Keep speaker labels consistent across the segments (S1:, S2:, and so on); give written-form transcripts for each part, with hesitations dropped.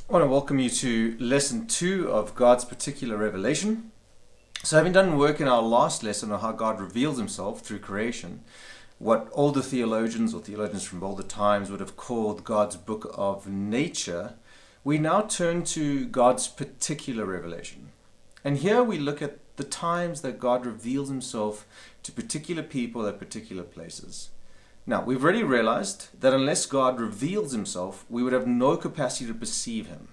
S1: I want to welcome you to lesson 2 of God's particular revelation. So having done work in our last lesson on how God reveals himself through creation, what older theologians or theologians from older times would have called God's book of nature, we now turn to God's particular revelation. And here we look at the times that God reveals himself to particular people at particular places. Now, we've already realized that unless God reveals himself, we would have no capacity to perceive him.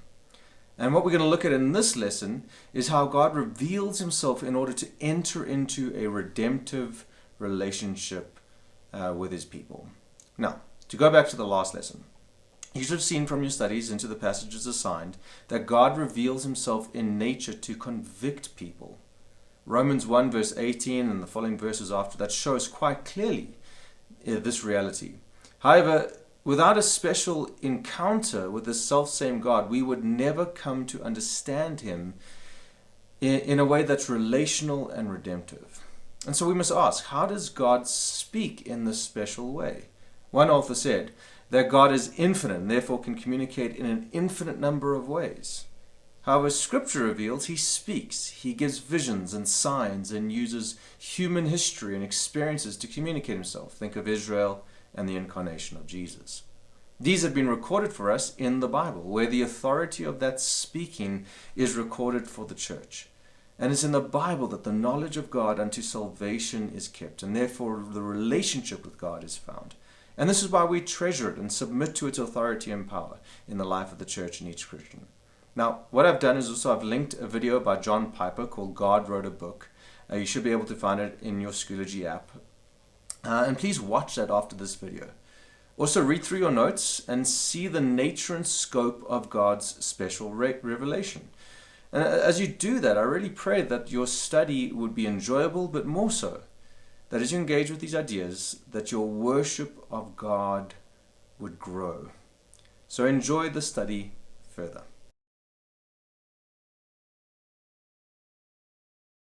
S1: And what we're going to look at in this lesson is how God reveals himself in order to enter into a redemptive relationship with his people. Now, to go back to the last lesson, you should have seen from your studies into the passages assigned that God reveals himself in nature to convict people. Romans 1 verse 18 and the following verses after that shows quite clearly this reality. However, without a special encounter with the self-same God, we would never come to understand him in a way that's relational and redemptive. And so we must ask, how does God speak in this special way? One author said that God is infinite and therefore can communicate in an infinite number of ways. However, Scripture reveals he speaks, he gives visions and signs and uses human history and experiences to communicate himself. Think of Israel and the incarnation of Jesus. These have been recorded for us in the Bible, where the authority of that speaking is recorded for the church. And it's in the Bible that the knowledge of God unto salvation is kept, and therefore the relationship with God is found. And this is why we treasure it and submit to its authority and power in the life of the church and each Christian. Now, what I've done is also I've linked a video by John Piper called God Wrote a Book. You should be able to find it in your Schoology app. And please watch that after this video. Also read through your notes and see the nature and scope of God's special revelation. And as you do that, I really pray that your study would be enjoyable, but more so, that as you engage with these ideas, that your worship of God would grow. So enjoy the study further.